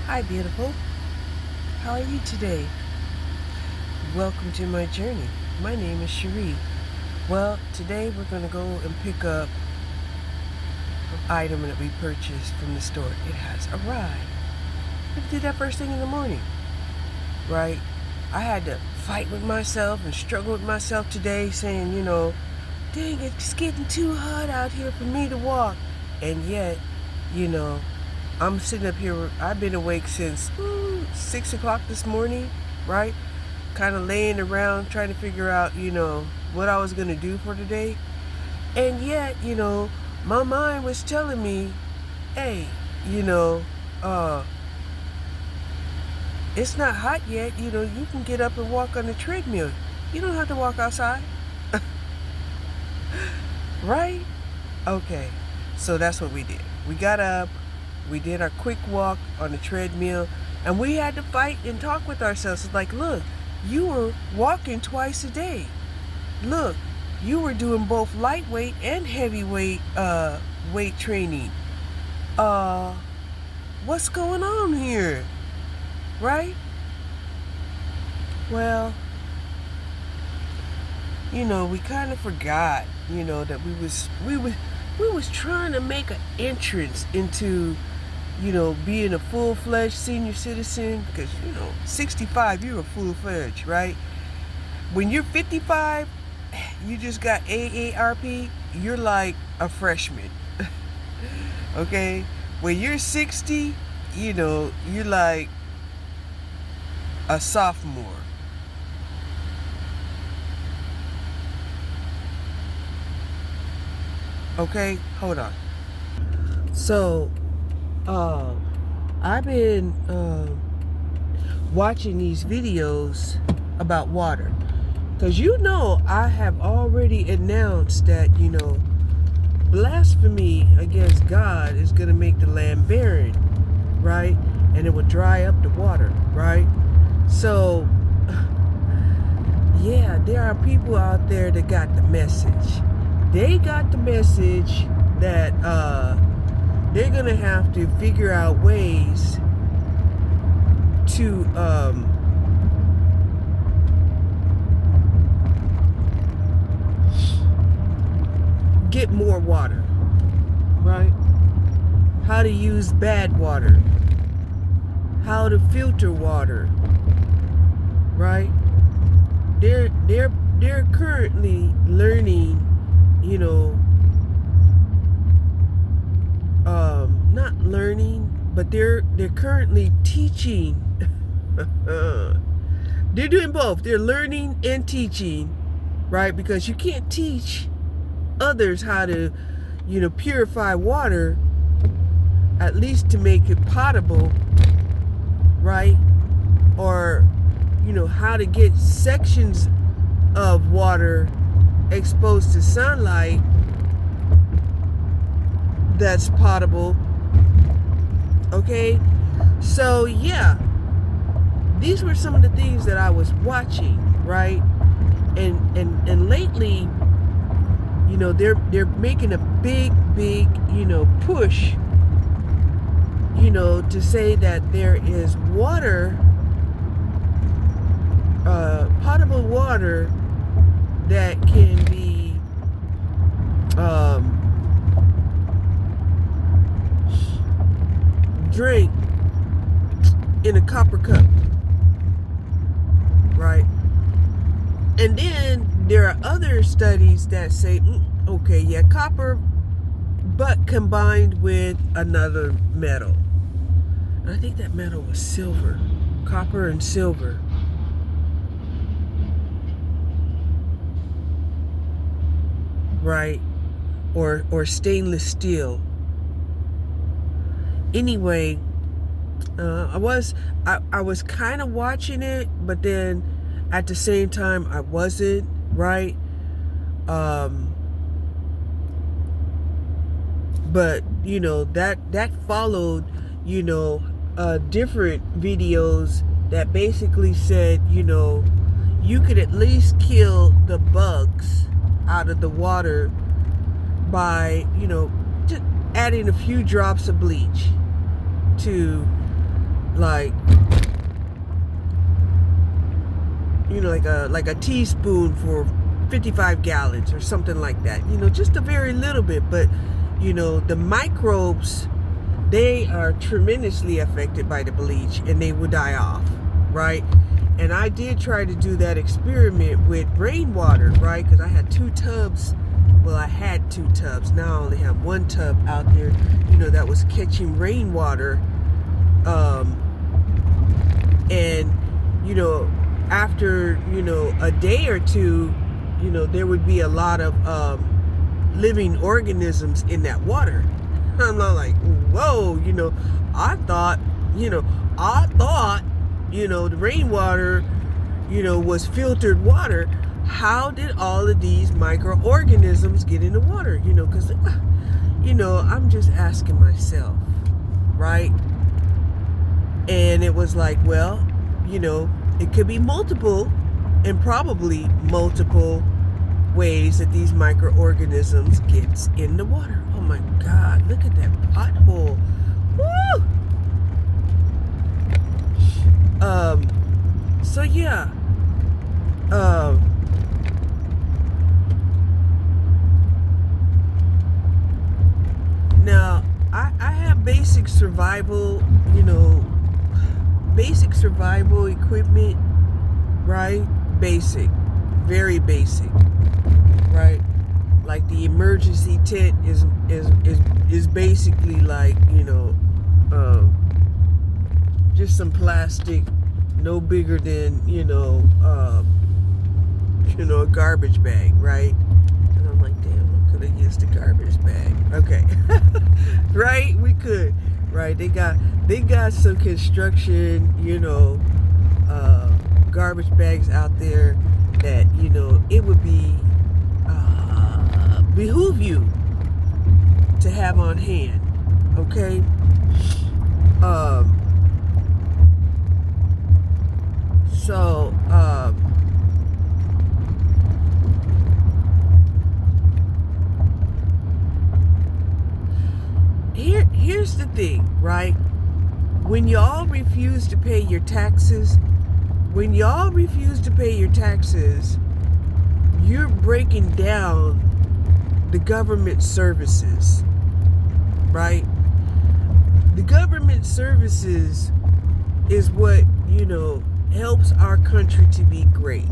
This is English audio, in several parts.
Hi, beautiful. How are you today? Welcome to my journey. My name is Cherie. Well, today we're going to go and pick up an item that we purchased from the store. It has arrived. We did that first thing in the morning, right? I had to fight with myself and struggle with myself today, saying, dang, it's getting too hot out here for me to walk. And yet, I'm sitting up here. I've been awake since 6 o'clock this morning, right? Kind of laying around trying to figure out, what I was going to do for today. And yet, my mind was telling me, hey, it's not hot yet. You can get up and walk on the treadmill. You don't have to walk outside. Right? Okay. So that's what we did. We got up. We did our quick walk on the treadmill. And we had to fight and talk with ourselves. It's like, look, you were walking twice a day. Look, you were doing both lightweight and heavyweight weight training. What's going on here? Right? Well, we kind of forgot, that we was trying to make an entrance into, being a full-fledged senior citizen, because 65, you're a full-fledged, right? When you're 55, you just got AARP, you're like a freshman. Okay? When you're 60, you're like a sophomore. Okay, hold on. So, I've been watching these videos about water, because I have already announced that blasphemy against God is going to make the land barren, right? And it will dry up the water, right? So, yeah, there are people out there that got the message. They got the message that they're going to have to figure out ways to get more water, right? How to use bad water, how to filter water, right? They're currently learning, not learning, but they're currently teaching. They're doing both. They're learning and teaching, right? Because you can't teach others how to, purify water, at least to make it potable, right? Or, how to get sections of water exposed to sunlight that's potable. Okay? So, yeah. These were some of the things that I was watching, right? And lately, they're making a big, push, to say that there is water, potable water that can be drank in a copper cup, right? And then there are other studies that say, okay, yeah, copper, but combined with another metal. And I think that metal was silver, copper and silver. Right? Or stainless steel. Anyway, I was kind of watching it, but then at the same time I wasn't, right? But that followed different videos that basically said you could at least kill the bugs out of the water by just adding a few drops of bleach to like, like a teaspoon for 55 gallons or something like that. Just a very little bit. But the microbes, they are tremendously affected by the bleach, and they will die off, right? And I did try to do that experiment with rainwater, right? Because I had 2 tubs. Well, I had 2 tubs. Now I only have 1 tub out there, that was catching rainwater. And, after, a day or two, there would be a lot of living organisms in that water. I'm not like, whoa, I thought, the rainwater, was filtered water. How did all of these microorganisms get in the water? Because, I'm just asking myself, right? And it was like, well, it could be multiple, and probably multiple ways that these microorganisms gets in the water. Oh my God, look at that pothole. Woo! So yeah. Now I have basic survival, basic survival equipment, right? Basic, very basic, right? Like the emergency tent is basically like, just some plastic, no bigger than, a garbage bag, right? And I'm like, damn, I could have used a garbage bag. Okay. Right? We could. Right? They got some construction, garbage bags out there that, it would be behoove you to have on hand. Okay? So here's the thing, right? When y'all refuse to pay your taxes, you're breaking down the government services, right? The government services is what, helps our country to be great,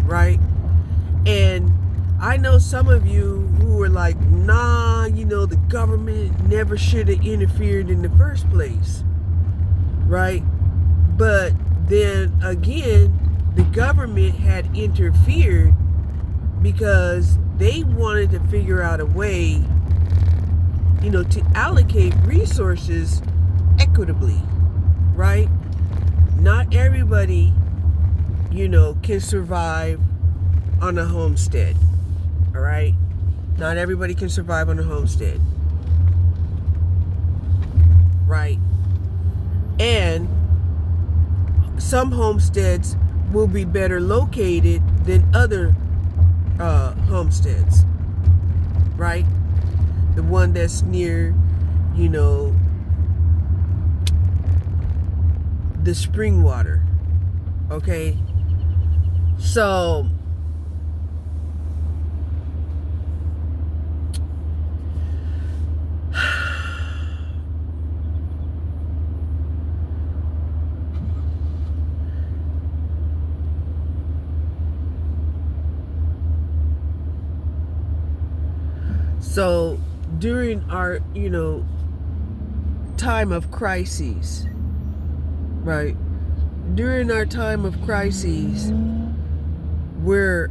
right? And I know some of you who are like, nah, the government never should have interfered in the first place, right? But then again, the government had interfered because they wanted to figure out a way, to allocate resources equitably, right? Not everybody, can survive on a homestead, all right? Not everybody can survive on a homestead, right? And some homesteads will be better located than other homesteads, right? The one that's near, the spring water, okay? So during our, time of crises, right? During our time of crises, we're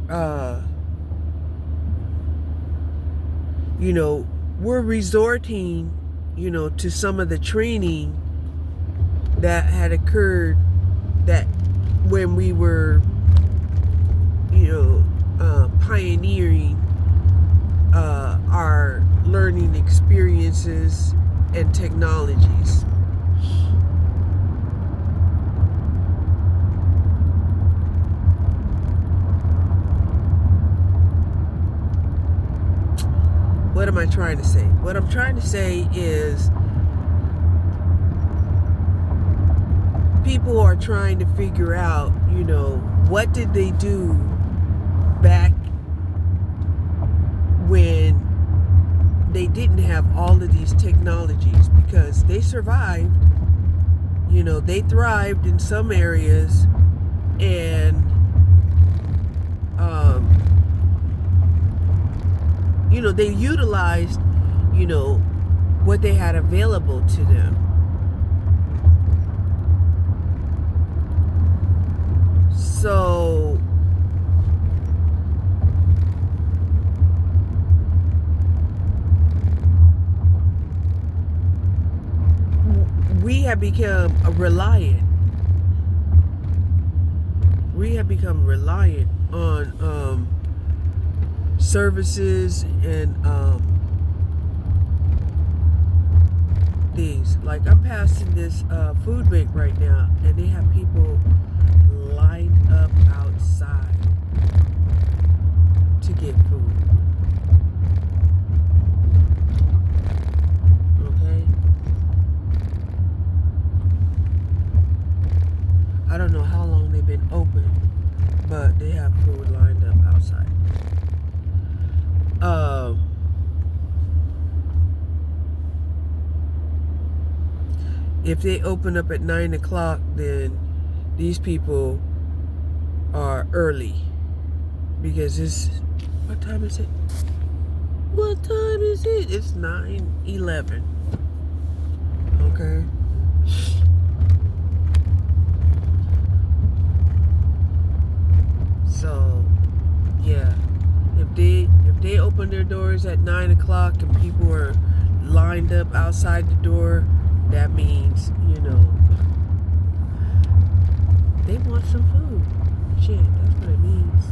resorting, to some of the training that had occurred that when we were, pioneering our learning experiences and technologies. What am I trying to say? What I'm trying to say is people are trying to figure out, what did they do back when they didn't have all of these technologies, because they survived, they thrived in some areas, and they utilized, what they had available to them. So we have become reliant. We have become reliant on services and things. Like, I'm passing this food bank right now, and they have people lined up outside to get food. Okay? I don't know how long they've been open, but they have food lined up outside. If they open up at 9 o'clock, then these people are early, because what time is it? What time is it? It's 9:11. Okay. So, yeah, if they open their doors at 9 o'clock and people are lined up outside the door, that means, they want some food. Shit, that's what it means.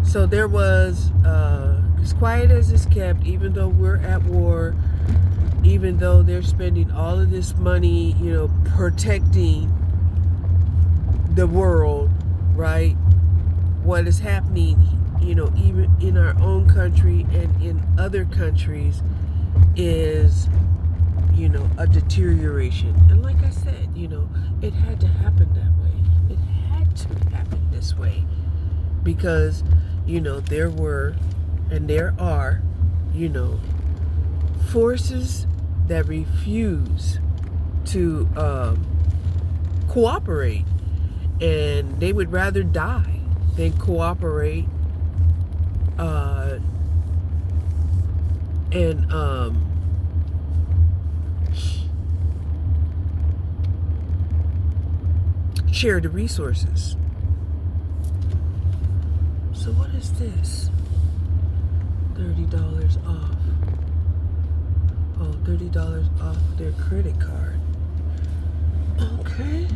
So there was, as quiet as it's kept, even though we're at war, even though they're spending all of this money, protecting the world, right? What is happening, even in our own country and in other countries, is, a deterioration. And like I said, it had to happen that way. It had to happen this way, because, there were and there are, forces that refuse to cooperate, and they would rather die than cooperate, and share the resources. So what is this? $30 off. Oh, $30 off their credit card. Okay.